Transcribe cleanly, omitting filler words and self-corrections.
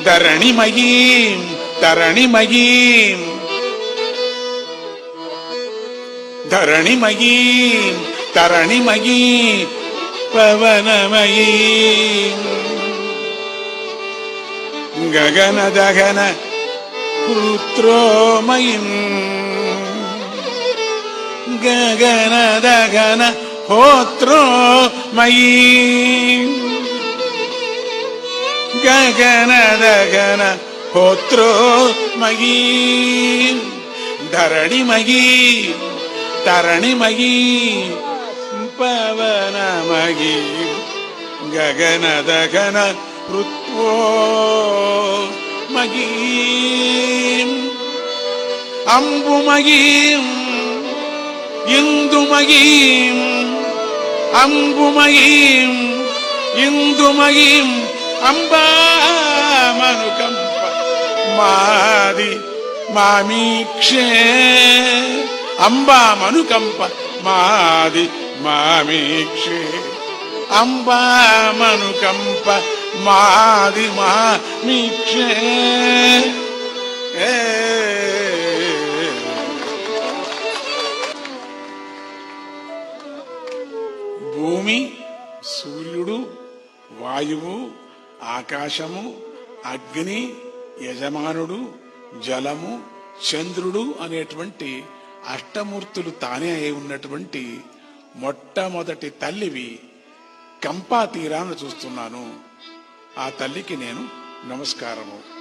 ధరణిమయీం ధరణిమయీం ధరణిమయీం తరణిమయీ పవనమయీ గగనదగన పుత్రోమయీం గగనదగన హోత్రోమయీ గగనదగన హోత్రోమయీ ధరణిమయీ తరణిమయీ పవనమయీ గగనదగన పృథ్వోమయీ అంబుమయీ ఇందుమయీ అంబుమయీ ఇందుమయీ అంబామనుకంప మాది మామీక్షే అంబామనుకంప మాది మామీక్షే అంబామనుకంప మాది మామీక్షే భూమి, సూర్యుడు, వాయువు, ఆకాశము, అగ్ని, యజమానుడు, జలము, చంద్రుడు అనేటువంటి అష్టమూర్తులు తానే అయి ఉన్నటువంటి మొట్టమొదటి తల్లివి కంపా తీరాన్ని చూస్తున్నాను. ఆ తల్లికి నేను నమస్కారము.